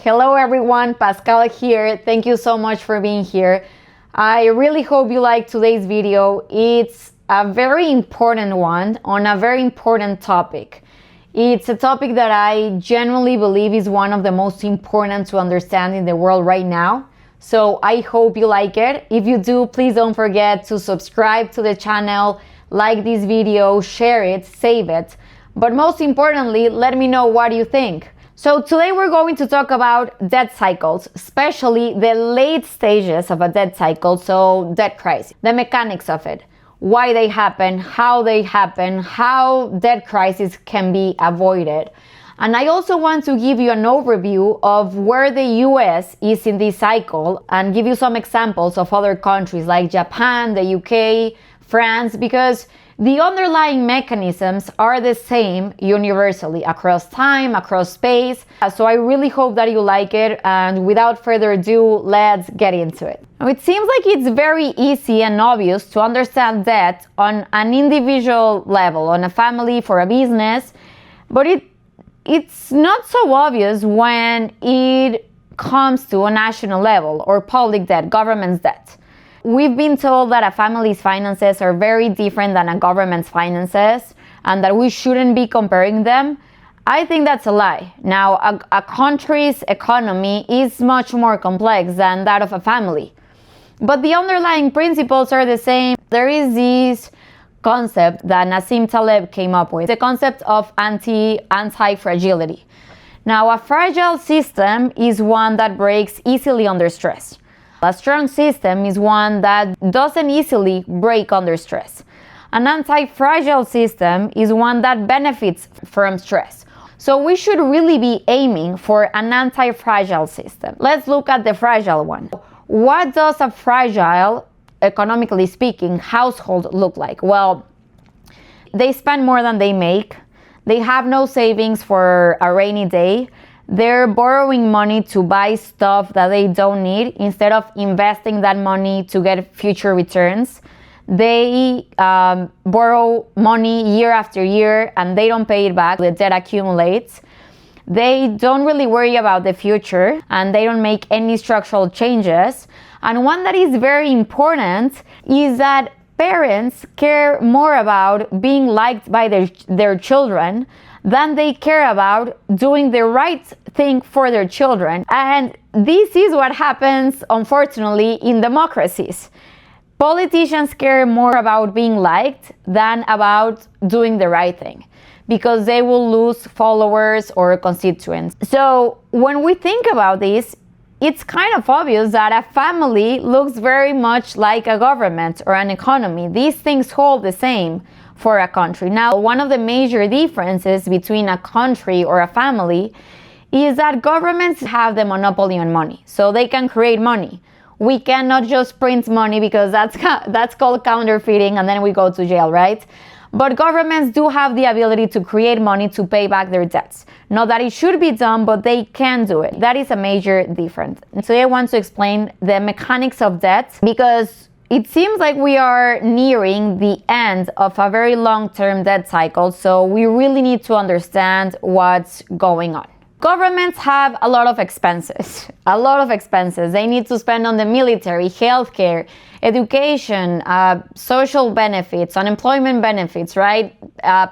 Hello everyone, Pascal here. Thank you so much for being here. I really hope you like today's video. It's a very important one on a very important topic. It's a topic that I genuinely believe is one of the most important to understand in the world right now. So I hope you like it. If you do, please don't forget to subscribe to the channel, like this video, share it, save it. But most importantly, let me know what you think. So today we're going to talk about debt cycles, especially the late stages of a debt cycle, so debt crisis, the mechanics of it, why they happen, how debt crisis can be avoided. And I also want to give you an overview of where the US is in this cycle and give you some examples of other countries like Japan, the UK, France, because the underlying mechanisms are the same universally across time, across space. So I really hope that you like it. And without further ado, let's get into it. Now, it seems like it's very easy and obvious to understand debt on an individual level, on a family, for a business, but it's not so obvious when it comes to a national level or public debt, government's debt. We've been told that a family's finances are very different than a government's finances and that we shouldn't be comparing them. I think that's a lie. Now, a country's economy is much more complex than that of a family. But the underlying principles are the same. There is this concept that Nassim Taleb came up with, the concept of anti-fragility. Now, a fragile system is one that breaks easily under stress. A strong system is one that doesn't easily break under stress. An anti-fragile system is one that benefits from stress. So we should really be aiming for an anti-fragile system. Let's look at the fragile one. What does a fragile, economically speaking, household look like? Well, they spend more than they make. They have no savings for a rainy day. They're borrowing money to buy stuff that they don't need instead of investing that money to get future returns. They borrow money year after year and they don't pay it back. The debt accumulates. They don't really worry about the future and they don't make any structural changes. And one that is very important is that parents care more about being liked by their children than they care about doing the right thing for their children. And this is what happens, unfortunately, in democracies. Politicians care more about being liked than about doing the right thing, because they will lose followers or constituents. So when we think about this, it's kind of obvious that a family looks very much like a government or an economy. These things hold the same for a country. Now, one of the major differences between a country or a family is that governments have the monopoly on money, so they can create money. We cannot just print money because that's called counterfeiting and then we go to jail, right? But governments do have the ability to create money to pay back their debts. Not that it should be done, but they can do it. That is a major difference. And today I want to explain the mechanics of debt, because it seems like we are nearing the end of a very long-term debt cycle, so we really need to understand what's going on. Governments have a lot of expenses. They need to spend on the military, healthcare, education, social benefits, unemployment benefits, right?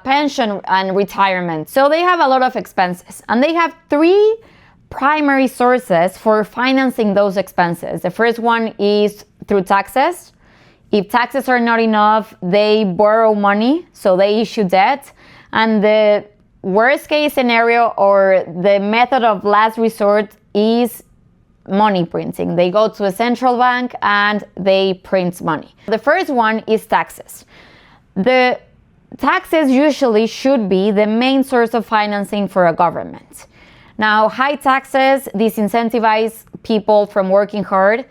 Pension and retirement. So they have a lot of expenses, and they have three primary sources for financing those expenses. The first one is through taxes. If taxes are not enough, they borrow money, so they issue debt. And the worst case scenario, or the method of last resort, is money printing. They go to a central bank and they print money. The first one is taxes. The taxes usually should be the main source of financing for a government. Now, high taxes disincentivize people from working hard.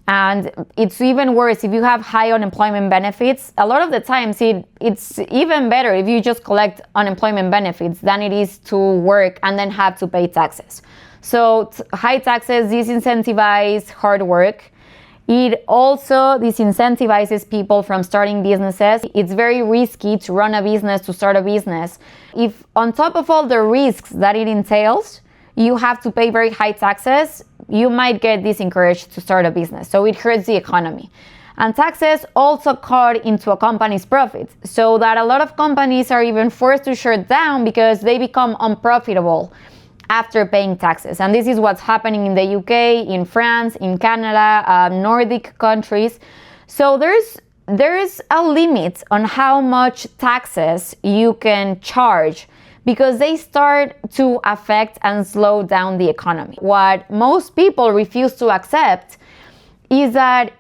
And it's even worse if you have high unemployment benefits. A lot of the times it's even better if you just collect unemployment benefits than it is to work and then have to pay taxes. So high taxes disincentivize hard work. It also disincentivizes people from starting businesses. It's very risky to run a business, to start a business. If on top of all the risks that it entails, you have to pay very high taxes, you might get disencouraged to start a business. So it hurts the economy. And taxes also cut into a company's profits, so that a lot of companies are even forced to shut down because they become unprofitable after paying taxes. And this is what's happening in the UK, in France, in Canada, Nordic countries. So there's a limit on how much taxes you can charge, because they start to affect and slow down the economy. What most people refuse to accept is that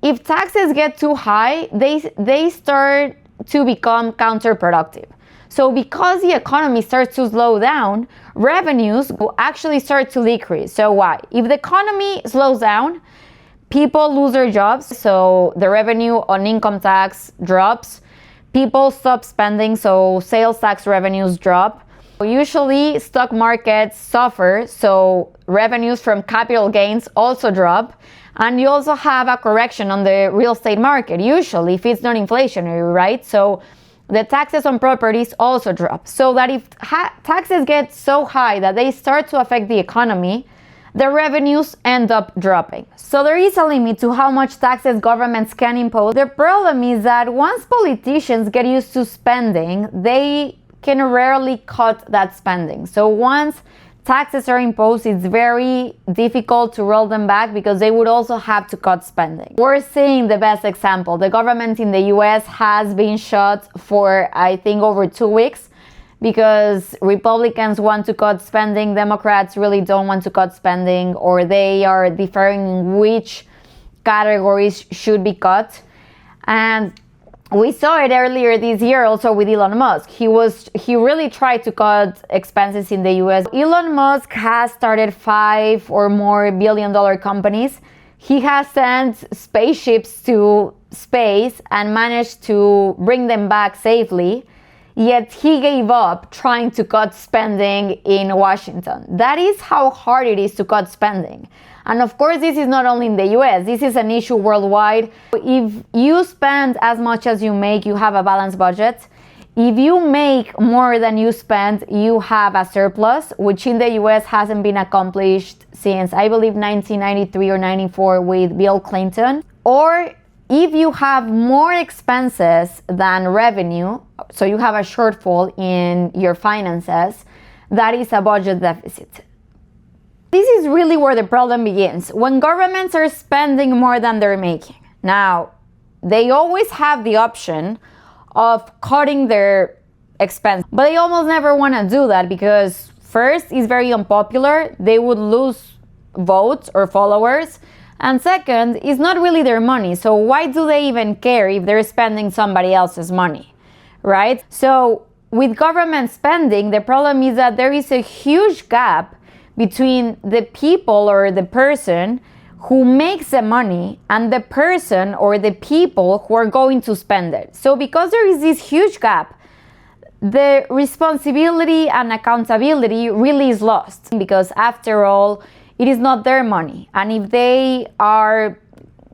if taxes get too high, they start to become counterproductive. So because the economy starts to slow down, revenues will actually start to decrease. So why? If the economy slows down, people lose their jobs, so the revenue on income tax drops. People stop spending, so sales tax revenues drop. Usually stock markets suffer, so revenues from capital gains also drop. And you also have a correction on the real estate market, usually, if it's not inflationary, right? So the taxes on properties also drop. So that if taxes get so high that they start to affect the economy, the revenues end up dropping. So there is a limit to how much taxes governments can impose. The problem is that once politicians get used to spending, they can rarely cut that spending. So once taxes are imposed, it's very difficult to roll them back because they would also have to cut spending. We're seeing the best example. The government in the US has been shut for, I think, over 2 weeks because Republicans want to cut spending, Democrats really don't want to cut spending, or they are differing which categories should be cut. And we saw it earlier this year also with Elon Musk. He really tried to cut expenses in the US. Elon Musk has started 5 or more billion-dollar companies. He has sent spaceships to space and managed to bring them back safely. Yet he gave up trying to cut spending in Washington. That is how hard it is to cut spending. And of course, this is not only in the US, this is an issue worldwide. If you spend as much as you make, you have a balanced budget. If you make more than you spend, you have a surplus, which in the US hasn't been accomplished since, I believe, 1993 or 94 with Bill Clinton. Or if you have more expenses than revenue, so you have a shortfall in your finances, that is a budget deficit. This is really where the problem begins. When governments are spending more than they're making. Now, they always have the option of cutting their expense, but they almost never want to do that because first, it's very unpopular. They would lose votes or followers. And second, it's not really their money. So why do they even care if they're spending somebody else's money, right? So with government spending, the problem is that there is a huge gap between the people or the person who makes the money and the person or the people who are going to spend it. So because there is this huge gap, the responsibility and accountability really is lost, because after all, it is not their money. And if they are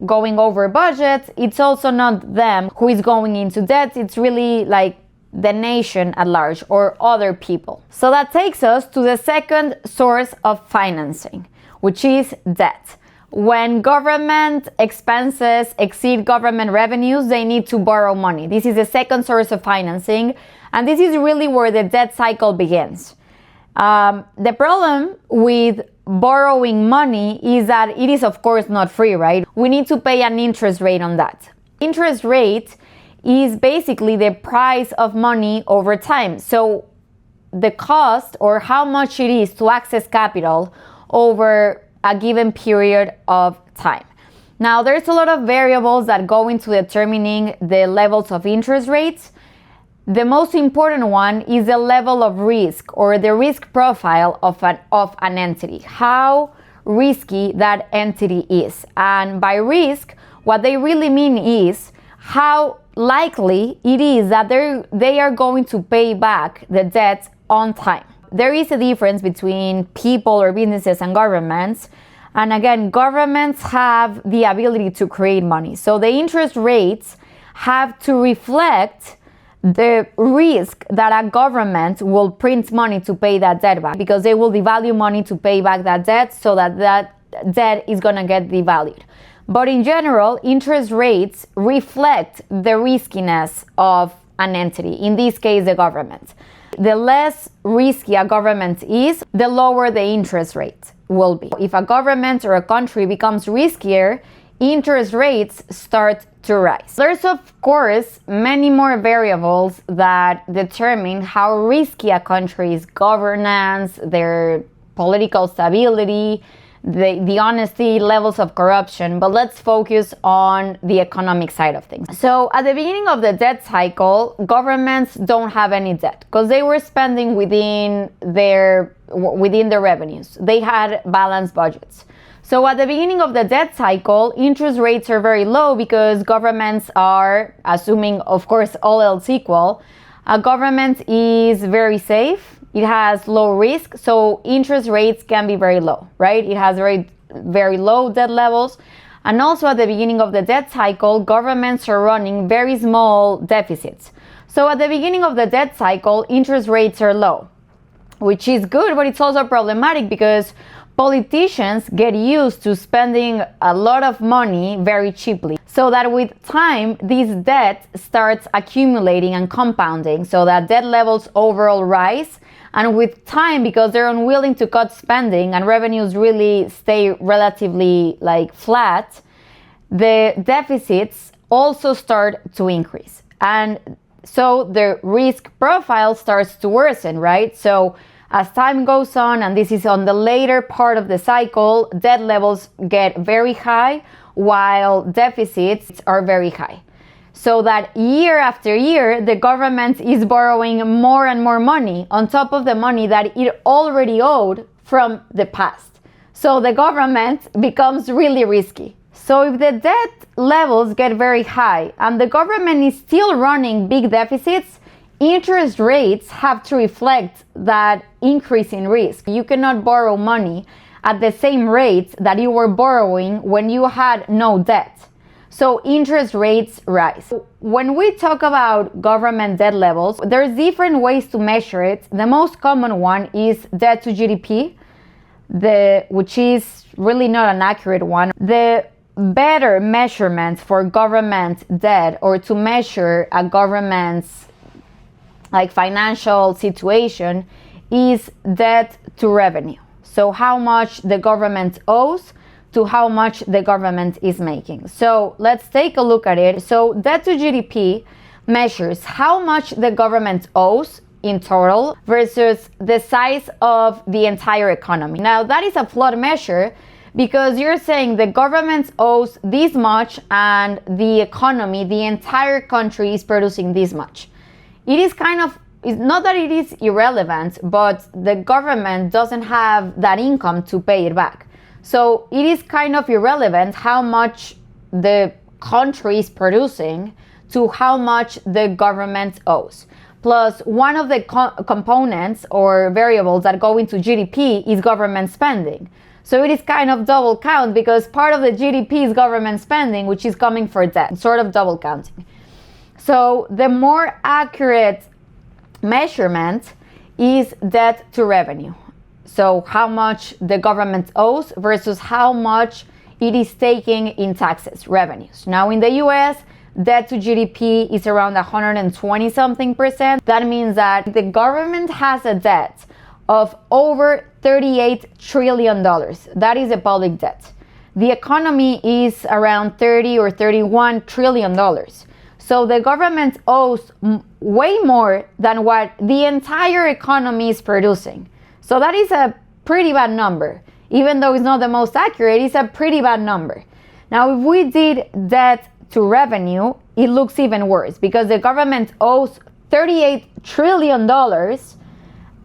going over budget, it's also not them who is going into debt. It's really like the nation at large or other people. So that takes us to the second source of financing, which is debt. When government expenses exceed government revenues, they need to borrow money. This is the second source of financing, and this is really where the debt cycle begins. The problem with borrowing money is that it is, of course, not free, right? We need to pay an interest rate on that. Interest rate is basically the price of money over time. So the cost or how much it is to access capital over a given period of time. Now, there's a lot of variables that go into determining the levels of interest rates. The most important one is the level of risk or the risk profile of an entity, how risky that entity is. And by risk, what they really mean is how likely it is that they are going to pay back the debt on time. There is a difference between people or businesses and governments. And again, governments have the ability to create money. So the interest rates have to reflect the risk that a government will print money to pay that debt back, because they will devalue money to pay back that debt, so that that debt is going to get devalued. But in general, interest rates reflect the riskiness of an entity, in this case the government. The less risky a government is, the lower the interest rate will be. If a government or a country becomes riskier, interest rates start to rise. There's of course many more variables that determine how risky a country's governance, their political stability, the honesty, levels of corruption, but let's focus on the economic side of things. So at the beginning of the debt cycle, governments don't have any debt because they were spending within their revenues. They had balanced budgets. So at the beginning of the debt cycle, interest rates are very low because governments are, assuming of course all else equal, a government is very safe. It has low risk, so interest rates can be very low, right? It has very low debt levels. And also at the beginning of the debt cycle, governments are running very small deficits. So at the beginning of the debt cycle, interest rates are low, which is good, but it's also problematic because politicians get used to spending a lot of money very cheaply. So that with time, this debt starts accumulating and compounding, so that debt levels overall rise. And with time, because they're unwilling to cut spending and revenues really stay relatively flat, the deficits also start to increase. And so the risk profile starts to worsen, right? So as time goes on, and this is on the later part of the cycle, debt levels get very high while deficits are very high. So that year after year, the government is borrowing more and more money on top of the money that it already owed from the past. So the government becomes really risky. So if the debt levels get very high and the government is still running big deficits, interest rates have to reflect that increase in risk. You cannot borrow money at the same rate that you were borrowing when you had no debt. So interest rates rise. When we talk about government debt levels, there's different ways to measure it. The most common one is debt to GDP, which is really not an accurate one. The better measurement for government debt, or to measure a government's financial situation, is debt to revenue. So how much the government owes to how much the government is making. So let's take a look at it. So debt to GDP measures how much the government owes in total versus the size of the entire economy. Now that is a flawed measure because you're saying the government owes this much and the economy, the entire country, is producing this much. It is it's not that it is irrelevant, but the government doesn't have that income to pay it back. So it is irrelevant how much the country is producing to how much the government owes. Plus, one of the components or variables that go into GDP is government spending. So it is double count because part of the GDP is government spending, which is coming for debt, sort of double counting. So the more accurate measurement is debt to revenue. So how much the government owes versus how much it is taking in taxes, revenues. Now in the US, debt to GDP is around 120 something percent. That means that the government has a debt of over $38 trillion. That is a public debt. The economy is around 30 or $31 trillion. So the government owes way more than what the entire economy is producing. So that is a pretty bad number. Even though it's not the most accurate, it's a pretty bad number. Now, if we did debt to revenue, it looks even worse because the government owes $38 trillion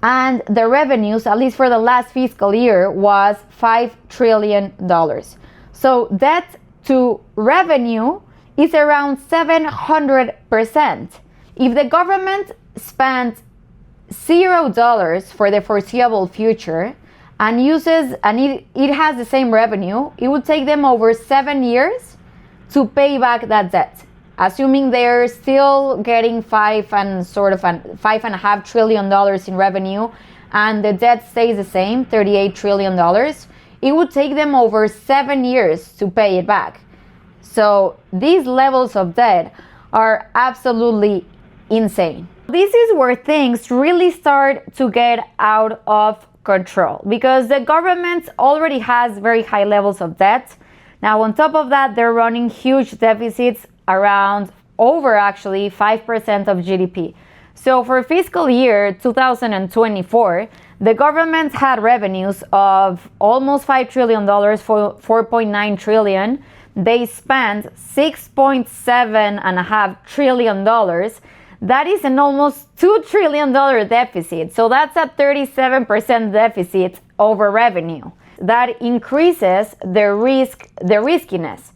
and the revenues, at least for the last fiscal year, was $5 trillion. So debt to revenue is around 700%. If the government spent $0 for the foreseeable future and it has the same revenue, it would take them over 7 years to pay back that debt. assuming they're still getting $5.5 trillion in revenue, and the debt stays the same, $38 trillion, it would take them over 7 years to pay it back. So these levels of debt are absolutely insane. This is where things really start to get out of control, because the government already has very high levels of debt. Now, on top of that, they're running huge deficits, around over actually 5% of GDP. So for fiscal year 2024, the government had revenues of almost $5 trillion, for $4.9 trillion. They spent $6.7 trillion. That is an almost $2 trillion deficit. So that's a 37% deficit over revenue. That increases the riskiness.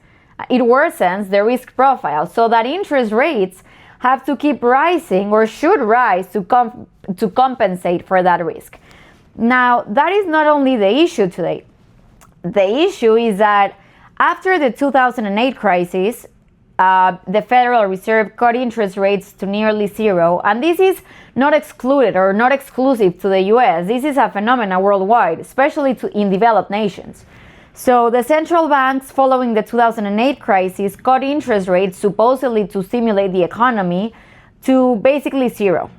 It worsens the risk profile, so that interest rates have to keep rising, or should rise, to compensate for that risk. Now, that is not only the issue today. The issue is that after the 2008 crisis, the Federal Reserve cut interest rates to nearly zero, and this is not excluded or not exclusive to the US. This is a phenomenon worldwide, especially in developed nations. So the central banks, following the 2008 crisis, cut interest rates supposedly to stimulate the economy to basically zero,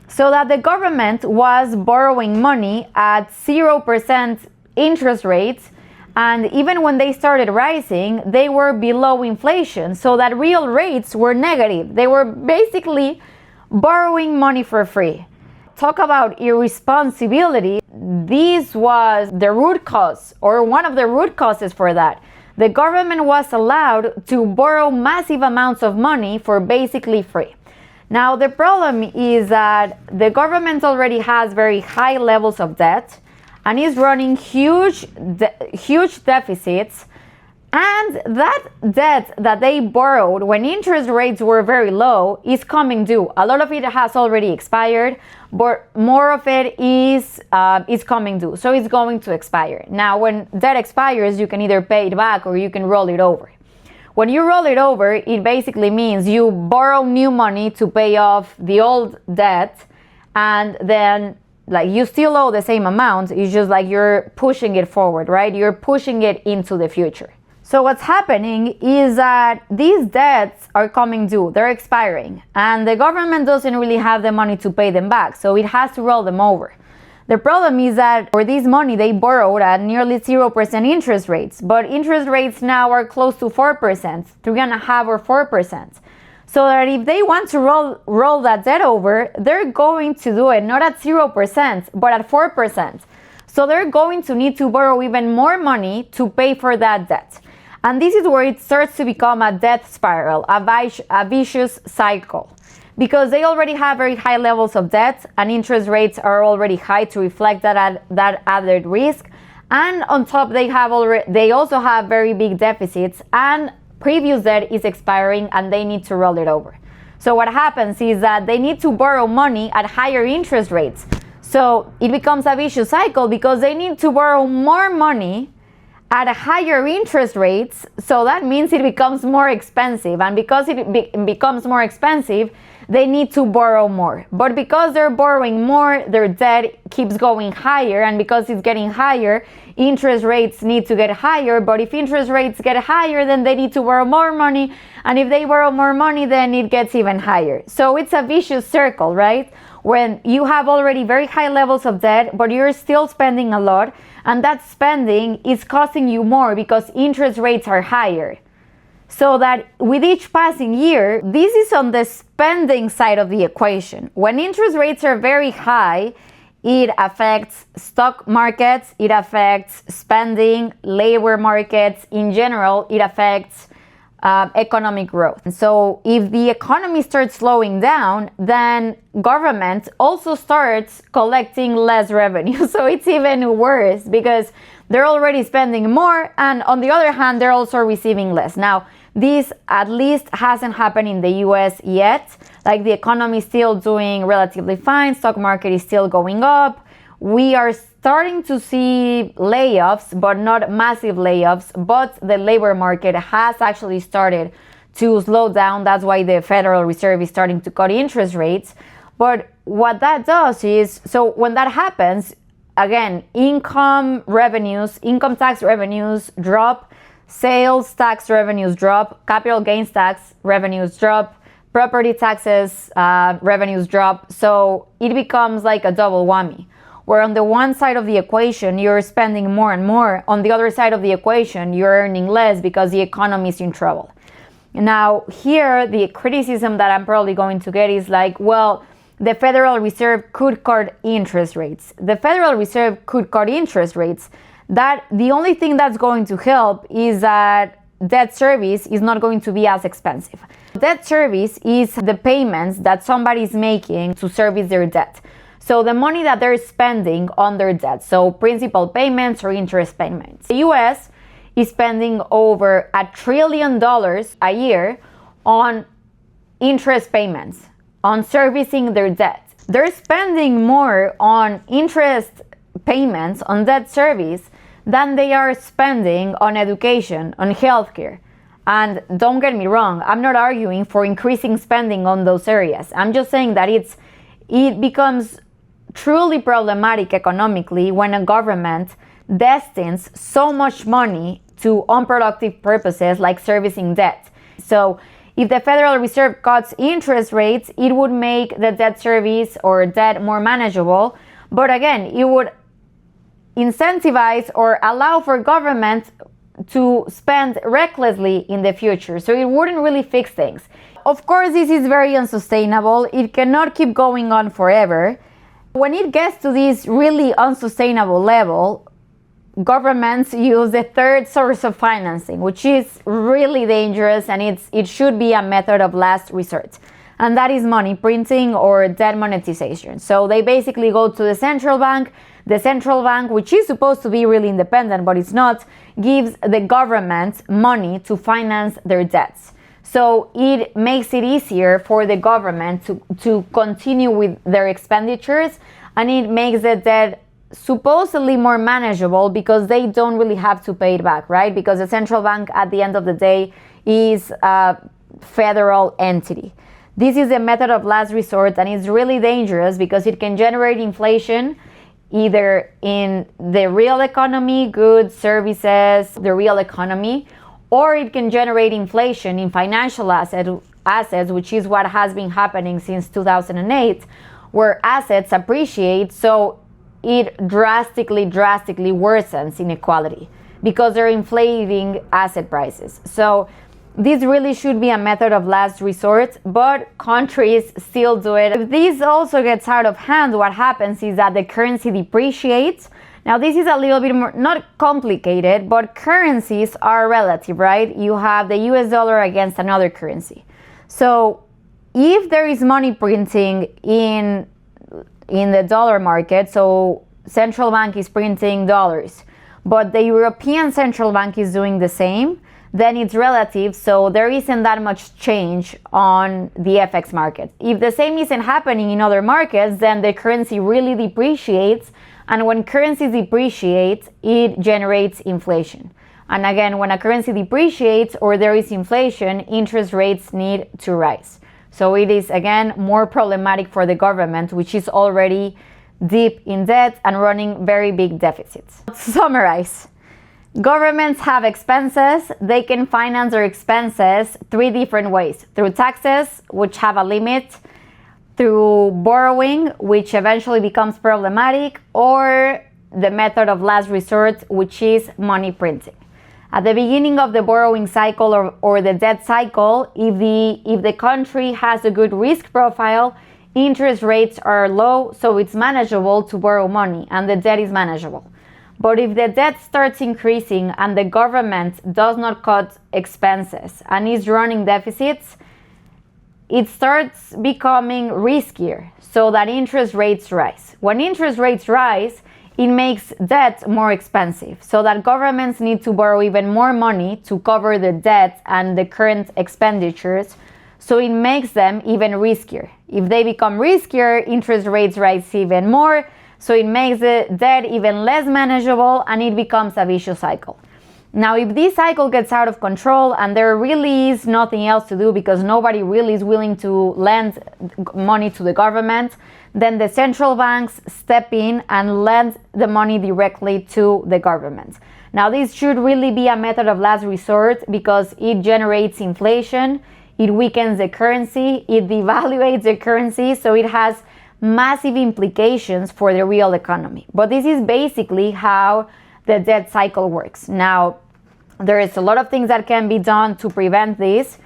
so that the government was borrowing money at 0% interest rates. And even when they started rising, they were below inflation, so that real rates were negative. They were basically borrowing money for free. Talk about irresponsibility. This was the root cause, or one of the root causes for that. The government was allowed to borrow massive amounts of money for basically free. Now, the problem is that the government already has very high levels of debt and is running huge deficits. And that debt that they borrowed when interest rates were very low is coming due. A lot of it has already expired, but more of it is coming due. So it's going to expire. Now, when debt expires, you can either pay it back or you can roll it over. When you roll it over, it basically means you borrow new money to pay off the old debt, and then you still owe the same amount. It's just like you're pushing it forward, right? You're pushing it into the future. So what's happening is that these debts are coming due, they're expiring, and the government doesn't really have the money to pay them back, so it has to roll them over. The problem is that for this money, they borrowed at nearly 0% interest rates, but interest rates now are close to 4%, 3.5% or 4%. So that if they want to roll that debt over, they're going to do it not at 0%, but at 4%. So they're going to need to borrow even more money to pay for that debt. And this is where it starts to become a death spiral, a vicious cycle, because they already have very high levels of debt, and interest rates are already high to reflect that added risk. And on top, they also have very big deficits, and previous debt is expiring, and they need to roll it over. So what happens is that they need to borrow money at higher interest rates. So it becomes a vicious cycle, because they need to borrow more money at a higher interest rates, so that means it becomes more expensive, and because it becomes more expensive, they need to borrow more. But because they're borrowing more, their debt keeps going higher, and because it's getting higher, interest rates need to get higher. But if interest rates get higher, then they need to borrow more money, and if they borrow more money, then it gets even higher. So it's a vicious circle, right? When you have already very high levels of debt, but you're still spending a lot, and that spending is costing you more because interest rates are higher. So that with each passing year, this is on the spending side of the equation. When interest rates are very high, it affects stock markets, it affects spending, labor markets. In general, it affects economic growth. And so if the economy starts slowing down, then government also starts collecting less revenue. So it's even worse, because they're already spending more, and on the other hand, they're also receiving less. Now, this at least hasn't happened in the US yet. Like, the economy is still doing relatively fine, stock market is still going up. We are starting to see layoffs, but not massive layoffs, but the labor market has actually started to slow down. That's why the Federal Reserve is starting to cut interest rates. But what that does is, so when that happens, again, income tax revenues drop, sales tax revenues drop, capital gains tax revenues drop, property taxes revenues drop. So it becomes like a double whammy, where on the one side of the equation, you're spending more and more. On the other side of the equation, you're earning less because the economy is in trouble. Now, here, the criticism that I'm probably going to get is like, well, the Federal Reserve could cut interest rates. The Federal Reserve could cut interest rates. That the only thing that's going to help is that debt service is not going to be as expensive. Debt service is the payments that somebody's making to service their debt. So the money that they're spending on their debt, so principal payments or interest payments. The US is spending over $1 trillion a year on interest payments, on servicing their debt. They're spending more on interest payments, on debt service, than they are spending on education, on healthcare. And don't get me wrong, I'm not arguing for increasing spending on those areas. I'm just saying that it becomes truly problematic economically when a government destines so much money to unproductive purposes like servicing debt. So if the Federal Reserve cuts interest rates, it would make the debt service or debt more manageable. But again, it would incentivize or allow for government to spend recklessly in the future. So it wouldn't really fix things. Of course, this is very unsustainable. It cannot keep going on forever. When it gets to this really unsustainable level, governments use the third source of financing, which is really dangerous, and it should be a method of last resort. And that is money printing or debt monetization. So they basically go to the central bank. The central bank, which is supposed to be really independent, but it's not, gives the government money to finance their debts. So it makes it easier for the government to continue with their expenditures, and it makes the debt supposedly more manageable because they don't really have to pay it back, right? Because the central bank at the end of the day is a federal entity. This is a method of last resort, and it's really dangerous because it can generate inflation either in the real economy, goods, services, the real economy, or it can generate inflation in financial assets, which is what has been happening since 2008, where assets appreciate, so it drastically worsens inequality because they're inflating asset prices. So this really should be a method of last resort, but countries still do it. If this also gets out of hand, what happens is that the currency depreciates. Now, this is a little bit more, not complicated, but currencies are relative, right? You have the US dollar against another currency. So if there is money printing in the dollar market, so central bank is printing dollars, but the European Central Bank is doing the same, then it's relative, so there isn't that much change on the FX market. If the same isn't happening in other markets, then the currency really depreciates, and when currencies depreciate, it generates inflation. And again, when a currency depreciates or there is inflation, interest rates need to rise. So it is, again, more problematic for the government, which is already deep in debt and running very big deficits. To summarize, governments have expenses. They can finance their expenses 3 different ways: through taxes, which have a limit, through borrowing, which eventually becomes problematic, or the method of last resort, which is money printing. At the beginning of the borrowing cycle or the debt cycle, if the country has a good risk profile, interest rates are low, so it's manageable to borrow money and the debt is manageable. But if the debt starts increasing and the government does not cut expenses and is running deficits, it starts becoming riskier, so that interest rates rise. When interest rates rise, it makes debt more expensive, so that governments need to borrow even more money to cover the debt and the current expenditures, so it makes them even riskier. If they become riskier, interest rates rise even more, so it makes the debt even less manageable, and it becomes a vicious cycle. Now, if this cycle gets out of control and there really is nothing else to do because nobody really is willing to lend money to the government, then the central banks step in and lend the money directly to the government. Now, this should really be a method of last resort because it generates inflation, it weakens the currency, it devaluates the currency, so it has massive implications for the real economy. But this is basically how the debt cycle works. Now, there is a lot of things that can be done to prevent this.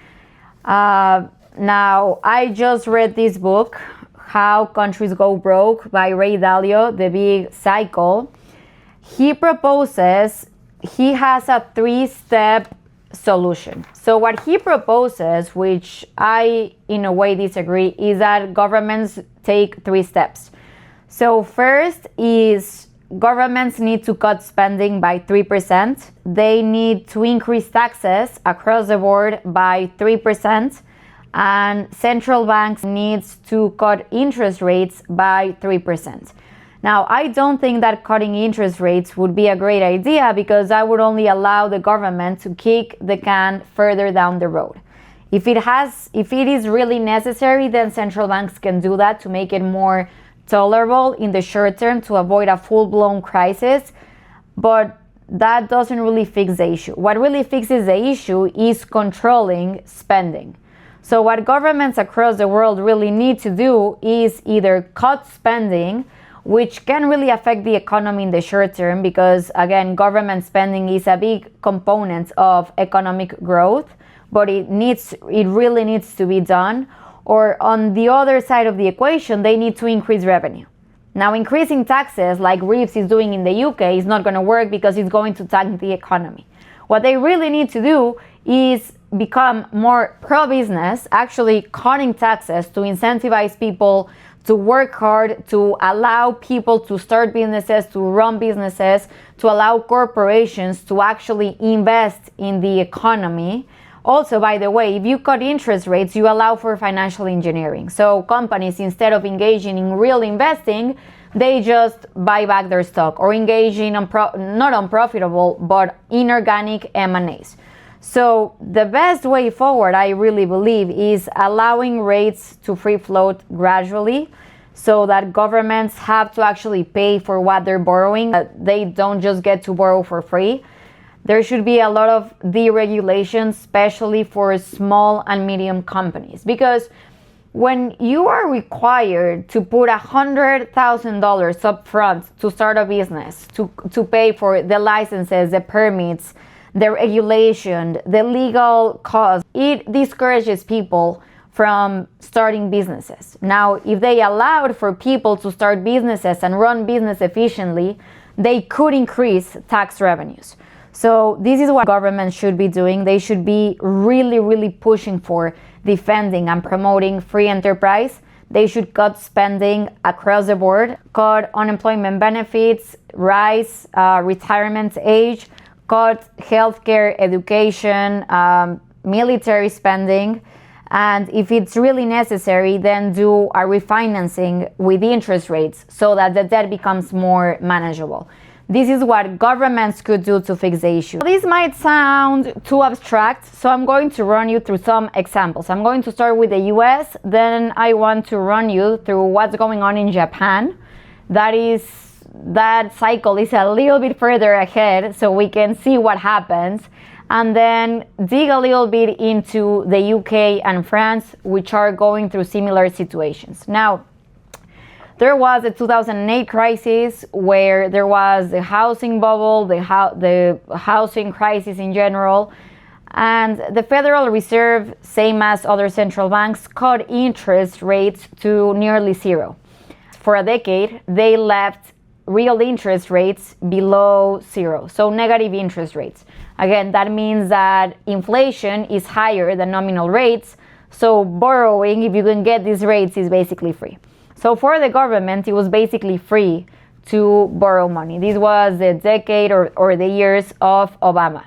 Now, I just read this book, How Countries Go Broke by Ray Dalio, The Big Cycle. He has a 3-step solution. So what he proposes, which I in a way disagree, is that governments take 3 steps. So first is governments need to cut spending by 3%. They need to increase taxes across the board by 3%. And central banks needs to cut interest rates by 3%. Now, I don't think that cutting interest rates would be a great idea because that would only allow the government to kick the can further down the road. If it is really necessary, then central banks can do that to make it more tolerable in the short term to avoid a full-blown crisis, but that doesn't really fix the issue. What really fixes the issue is controlling spending. So what governments across the world really need to do is either cut spending, which can really affect the economy in the short term because, again, government spending is a big component of economic growth, but it really needs to be done. Or on the other side of the equation, they need to increase revenue. Now, increasing taxes like Reeves is doing in the UK is not going to work because it's going to tank the economy. What they really need to do is become more pro-business, actually cutting taxes to incentivize people to work hard, to allow people to start businesses, to run businesses, to allow corporations to actually invest in the economy. Also, by the way, if you cut interest rates, you allow for financial engineering. So companies, instead of engaging in real investing, they just buy back their stock or engage in not unprofitable, but inorganic M&As. So the best way forward, I really believe, is allowing rates to free float gradually so that governments have to actually pay for what they're borrowing. They don't just get to borrow for free. There should be a lot of deregulation, especially for small and medium companies, because when you are required to put $100,000 up front to start a business, to pay for the licenses, the permits, the regulation, the legal costs, it discourages people from starting businesses. Now, if they allowed for people to start businesses and run business efficiently, they could increase tax revenues. So this is what governments should be doing. They should be really, really pushing for defending and promoting free enterprise. They should cut spending across the board, cut unemployment benefits, rise retirement age, cut healthcare, education, military spending, and if it's really necessary, then do a refinancing with interest rates so that the debt becomes more manageable. This is what governments could do to fix the issue. This might sound too abstract, so I'm going to run you through some examples. I'm going to start with the US, then I want to run you through what's going on in Japan. That cycle is a little bit further ahead, so we can see what happens, and then dig a little bit into the UK and France, which are going through similar situations. Now, there was a 2008 crisis where there was the housing bubble, the housing crisis in general, and the Federal Reserve, same as other central banks, cut interest rates to nearly zero. For a decade, they left real interest rates below zero, so negative interest rates. Again, that means that inflation is higher than nominal rates, so borrowing, if you can get these rates, is basically free. So for the government, it was basically free to borrow money. This was the decade or the years of Obama.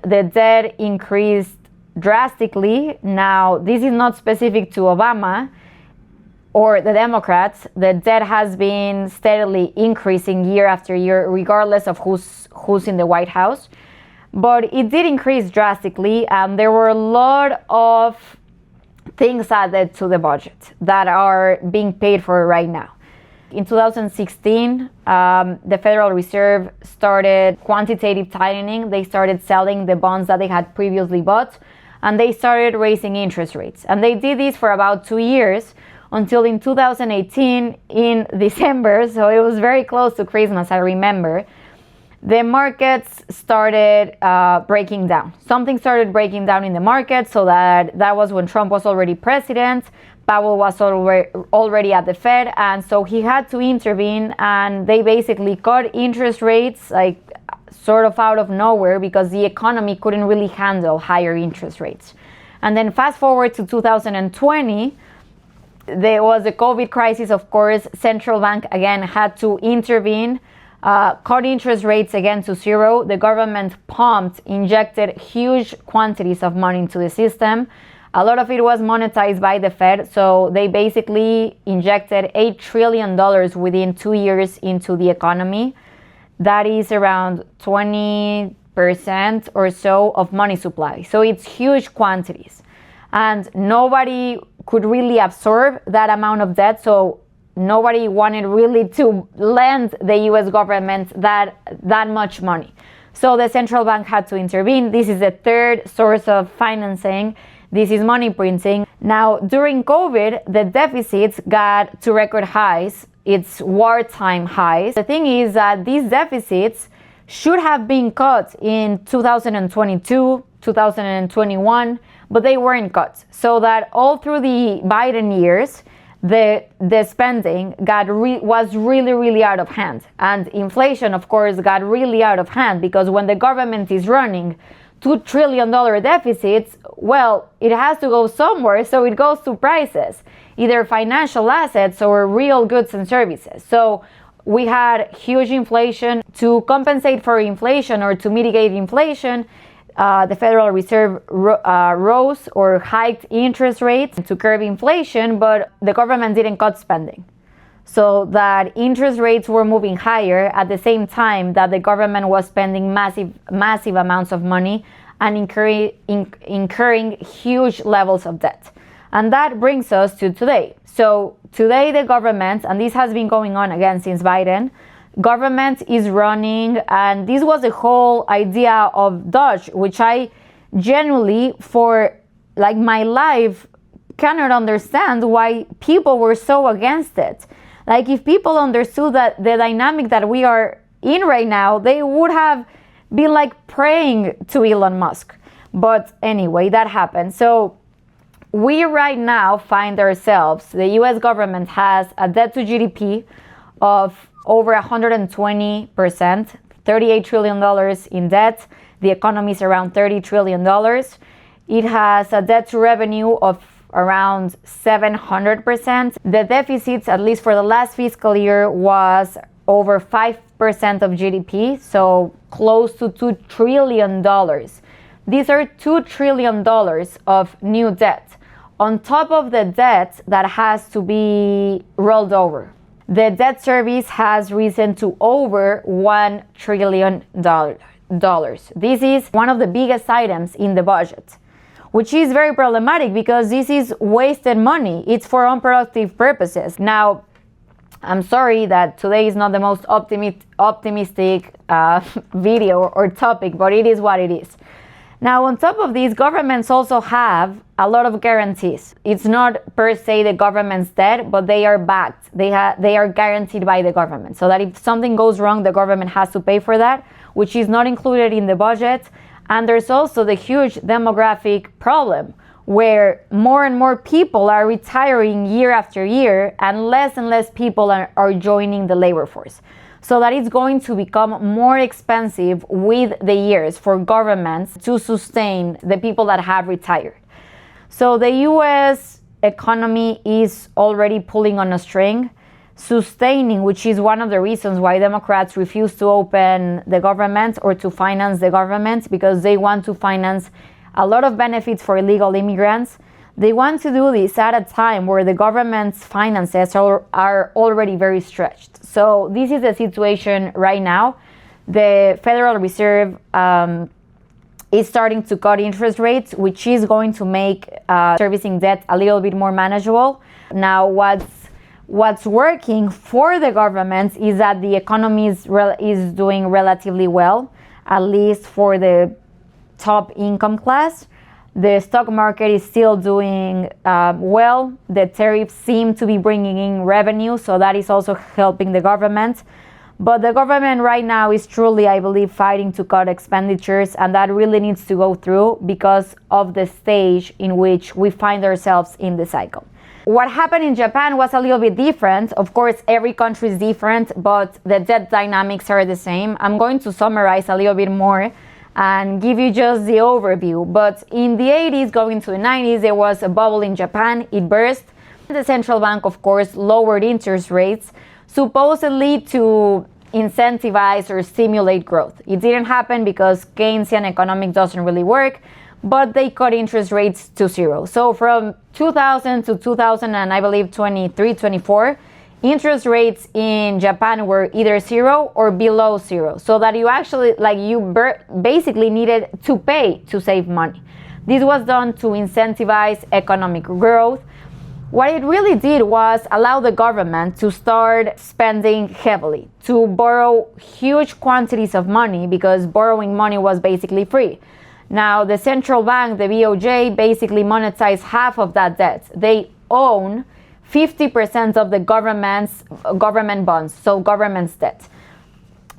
The debt increased drastically. Now, this is not specific to Obama or the Democrats. The debt has been steadily increasing year after year, regardless of who's in the White House. but it did increase drastically, and there were a lot of things added to the budget that are being paid for right now. In 2016, the Federal Reserve started quantitative tightening. They started selling the bonds that they had previously bought, and they started raising interest rates. And they did this for about 2 years until in 2018, in December, so it was very close to Christmas, I remember, the markets started breaking down. Something started breaking down in the market, so that was when Trump was already president. Powell was already at the Fed, and so he had to intervene, and they basically cut interest rates like sort of out of nowhere because the economy couldn't really handle higher interest rates. And then fast forward to 2020, there was a COVID crisis, of course. Central bank again had to intervene, cut interest rates again to zero. The government injected huge quantities of money into the system. A lot of it was monetized by the Fed, so they basically injected $8 trillion within 2 years into the economy. That is around 20% or so of money supply. So it's huge quantities. And nobody could really absorb that amount of debt, so nobody wanted really to lend the US government that much money. So the central bank had to intervene. This is the third source of financing. This is money printing. Now, during COVID, the deficits got to record highs. It's wartime highs. The thing is that these deficits should have been cut in 2022, 2021, but they weren't cut. So that all through the Biden years, the spending was really out of hand. And inflation, of course, got really out of hand because when the government is running $2 trillion deficits, well, it has to go somewhere, so it goes to prices, either financial assets or real goods and services. So we had huge inflation. To compensate for inflation or to mitigate inflation, the Federal Reserve rose or hiked interest rates to curb inflation, but the government didn't cut spending. So that interest rates were moving higher at the same time that the government was spending massive amounts of money and incurring huge levels of debt. And that brings us to today. So today the government, and this has been going on again since Biden, government is running, and this was the whole idea of DOGE, which I genuinely, for like my life, cannot understand why people were so against it. Like, if people understood that the dynamic that we are in right now, they would have been like praying to Elon Musk. But anyway, that happened. So we right now find ourselves, the US government has a debt to GDP of over 120%, $38 trillion in debt. The economy is around $30 trillion. It has a debt to revenue of around 700%. The deficits, at least for the last fiscal year, was over 5% of GDP, so close to $2 trillion. These are $2 trillion of new debt, on top of the debt that has to be rolled over. The debt service has risen to over $1 trillion. This is one of the biggest items in the budget, which is very problematic because this is wasted money. It's for unproductive purposes. Now, I'm sorry that today is not the most optimistic video or topic, but it is what it is. Now, on top of this, governments also have a lot of guarantees. It's not per se the government's debt, but they are backed. They are guaranteed by the government. So that if something goes wrong, the government has to pay for that, which is not included in the budget. And there's also the huge demographic problem where more and more people are retiring year after year and less people are joining the labor force. So that it's going to become more expensive with the years for governments to sustain the people that have retired. So the US economy is already pulling on a string, sustaining, which is one of the reasons why Democrats refuse to open the government or to finance the government, because they want to finance a lot of benefits for illegal immigrants. They want to do this at a time where the government's finances are already very stretched. So this is the situation right now. The Federal Reserve is starting to cut interest rates, which is going to make servicing debt a little bit more manageable. Now, what's working for the governments is that the economy is doing relatively well, at least for the top income class. The stock market is still doing well. The tariffs seem to be bringing in revenue, so that is also helping the government. But the government right now is truly, I believe, fighting to cut expenditures, and that really needs to go through because of the stage in which we find ourselves in the cycle. What happened in Japan was a little bit different. Of course, every country is different, but the debt dynamics are the same. I'm going to summarize a little bit more and give you just the overview. But in the 80s, going to the 90s, there was a bubble in Japan. It burst. The central bank, of course, lowered interest rates, supposedly to incentivize or stimulate growth. It didn't happen because Keynesian economics doesn't really work, but they cut interest rates to zero. So from 2000 to 2000 and I believe 23, 24, interest rates in Japan were either zero or below zero. So that you actually, basically needed to pay to save money. This was done to incentivize economic growth. What it really did was allow the government to start spending heavily, to borrow huge quantities of money because borrowing money was basically free. Now, the central bank, the BOJ, basically monetized half of that debt. They own 50% of the government bonds, so government's debt.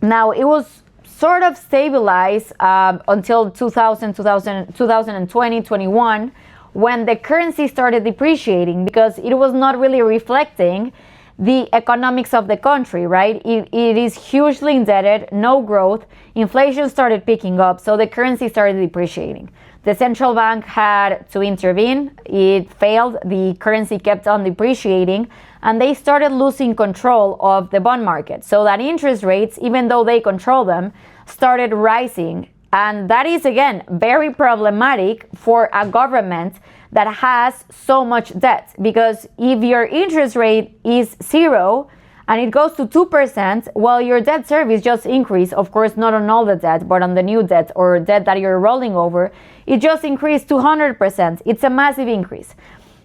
Now, it was sort of stabilized until 2020, 21, when the currency started depreciating because it was not really reflecting the economics of the country, right? It is hugely indebted, no growth, inflation started picking up, so the currency started depreciating. The central bank had to intervene. It failed. The currency kept on depreciating, and they started losing control of the bond market. So that interest rates, even though they control them, started rising. And that is, again, very problematic for a government that has so much debt. Because if your interest rate is zero and it goes to 2%, well, your debt service just increased. Of course, not on all the debt, but on the new debt or debt that you're rolling over, it just increased to 100%. It's a massive increase.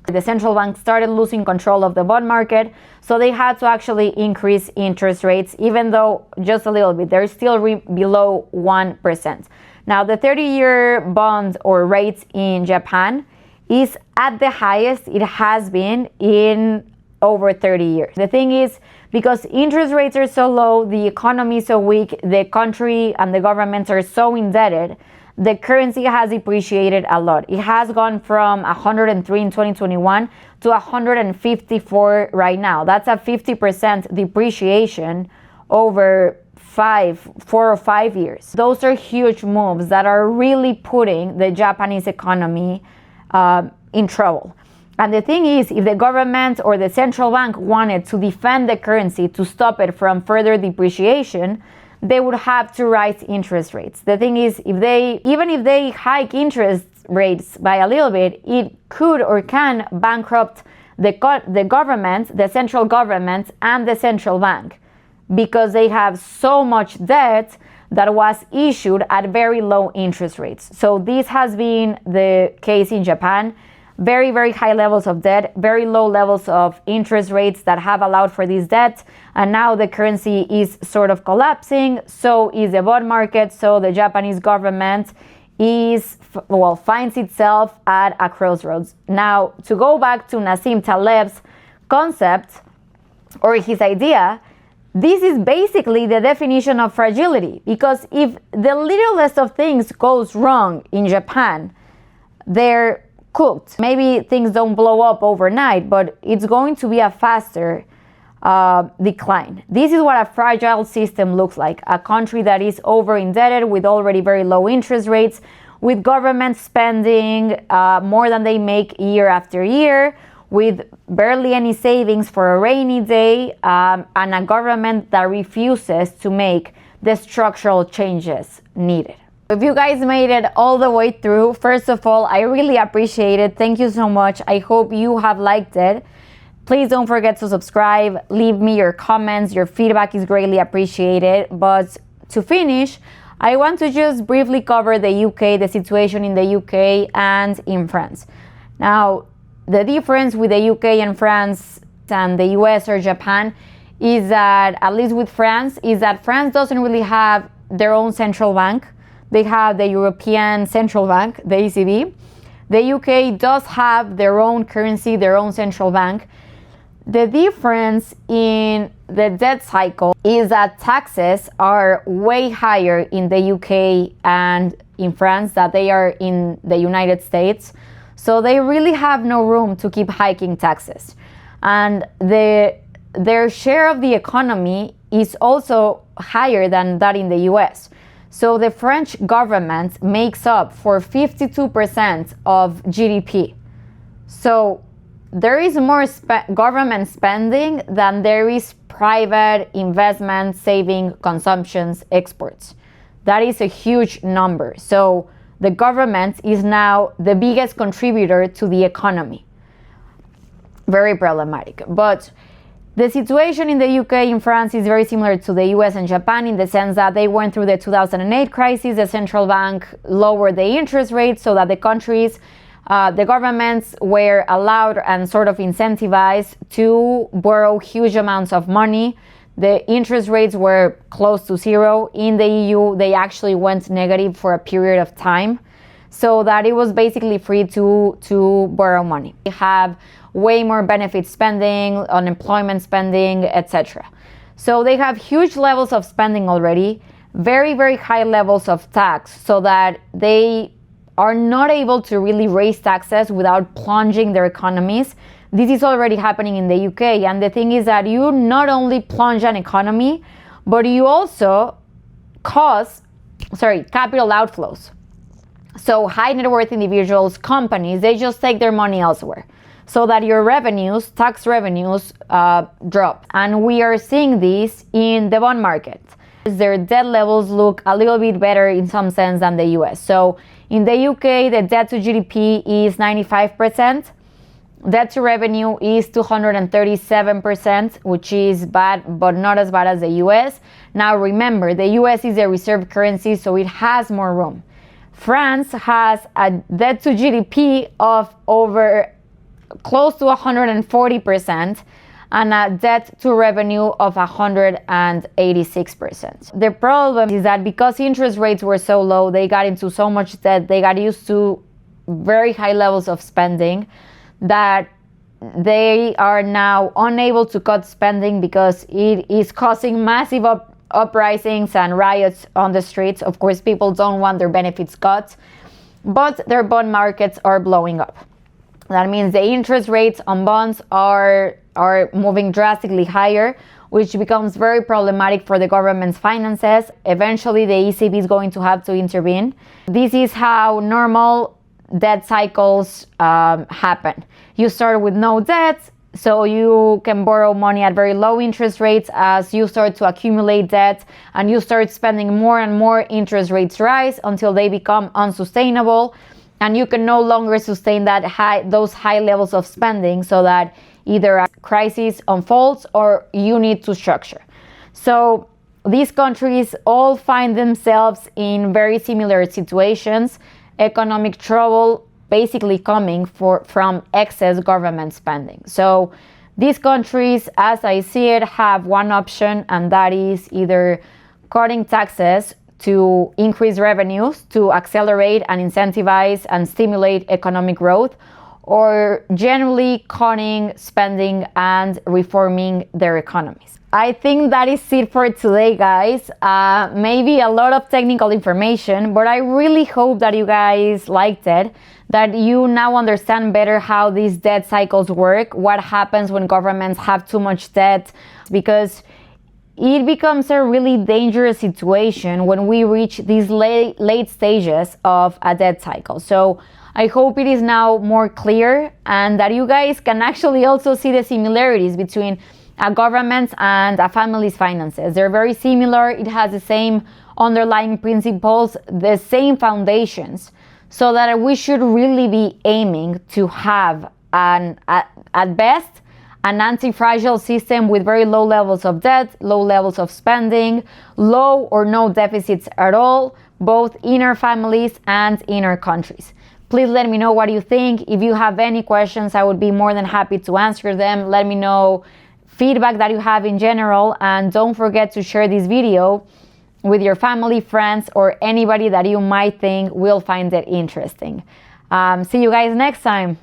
The central bank started losing control of the bond market, so they had to actually increase interest rates, even though just a little bit. They're still below 1%. Now, the 30-year bond or rates in Japan is at the highest it has been in over 30 years. The thing is, because interest rates are so low, the economy is so weak, the country and the governments are so indebted, the currency has depreciated a lot. It has gone from 103 in 2021 to 154 right now. That's a 50% depreciation over 4 or 5 years. Those are huge moves that are really putting the Japanese economy in trouble. And the thing is, if the government or the central bank wanted to defend the currency to stop it from further depreciation, they would have to raise interest rates. The thing is, even if they hike interest rates by a little bit, it could or can bankrupt the government, the central government, and the central bank, because they have so much debt that was issued at very low interest rates. So this has been the case in Japan. Very, very high levels of debt, very low levels of interest rates that have allowed for this debt. And now the currency is sort of collapsing. So is the bond market. So the Japanese government finds itself at a crossroads. Now, to go back to Nassim Taleb's concept or his idea, this is basically the definition of fragility. Because if the littlest of things goes wrong in Japan, they're cooked. Maybe things don't blow up overnight, but it's going to be a faster decline. This is what a fragile system looks like. A country that is over indebted with already very low interest rates, with government spending more than they make year after year, with barely any savings for a rainy day, and a government that refuses to make the structural changes needed. If you guys made it all the way through, first of all, I really appreciate it. Thank you so much. I hope you have liked it. Please don't forget to subscribe. Leave me your comments. Your feedback is greatly appreciated. But to finish, I want to just briefly cover the UK, the situation in the UK and in France. Now, the difference with the UK and France and the US or Japan is that, at least with France, is that France doesn't really have their own central bank. They have the European Central Bank, the ECB. The UK does have their own currency, their own central bank. The difference in the debt cycle is that taxes are way higher in the UK and in France than they are in the United States. So they really have no room to keep hiking taxes. And their share of the economy is also higher than that in the US. So the French government makes up for 52% of GDP. So there is more government spending than there is private investment, saving, consumptions, exports. That is a huge number. So the government is now the biggest contributor to the economy. Very problematic. But the situation in the UK and France is very similar to the US and Japan in the sense that they went through the 2008 crisis. The central bank lowered the interest rates so that the countries, the governments were allowed and sort of incentivized to borrow huge amounts of money. The interest rates were close to zero. In the EU, they actually went negative for a period of time, so that it was basically free to borrow money. They have way more benefit spending, unemployment spending, etc. So they have huge levels of spending already, very, very high levels of tax, so that they are not able to really raise taxes without plunging their economies. This is already happening in the UK, and the thing is that you not only plunge an economy, but you also cause, capital outflows. So high net worth individuals, companies, they just take their money elsewhere, so that your revenues, tax revenues, drop. And we are seeing this in the bond market. Their debt levels look a little bit better in some sense than the US. So in the UK, the debt to GDP is 95%. Debt to revenue is 237%, which is bad, but not as bad as the US. Now remember, the US is a reserve currency, so it has more room. France has a debt to GDP of over close to 140% and a debt to revenue of 186%. The problem is that because interest rates were so low, they got into so much debt, they got used to very high levels of spending, that they are now unable to cut spending because it is causing massive uprisings and riots on the streets. Of course, people don't want their benefits cut, but their bond markets are blowing up. That means the interest rates on bonds are moving drastically higher, which becomes very problematic for the government's finances. Eventually, the ECB is going to have to intervene. This is how normal debt cycles happen. You start with no debt, so you can borrow money at very low interest rates. As you start to accumulate debt and you start spending more and more, interest rates rise until they become unsustainable, and you can no longer sustain those high levels of spending, so that either a crisis unfolds or you need to structure. So these countries all find themselves in very similar situations. Economic trouble basically coming from excess government spending. So these countries, as I see it, have one option, and that is either cutting taxes to increase revenues, to accelerate and incentivize and stimulate economic growth, or generally cutting spending and reforming their economies. I think that is it for today, guys. Maybe a lot of technical information, but I really hope that you guys liked it, that you now understand better how these debt cycles work, what happens when governments have too much debt, because it becomes a really dangerous situation when we reach these late stages of a debt cycle. So I hope it is now more clear, and that you guys can actually also see the similarities between a government and a family's finances. They're very similar. It has the same underlying principles, the same foundations, so that we should really be aiming to have at best an anti-fragile system with very low levels of debt, low levels of spending, low or no deficits at all, both in our families and in our countries. Please let me know what you think. If you have any questions, I would be more than happy to answer them. Let me know feedback that you have in general, and don't forget to share this video with your family, friends, or anybody that you might think will find it interesting. See you guys next time.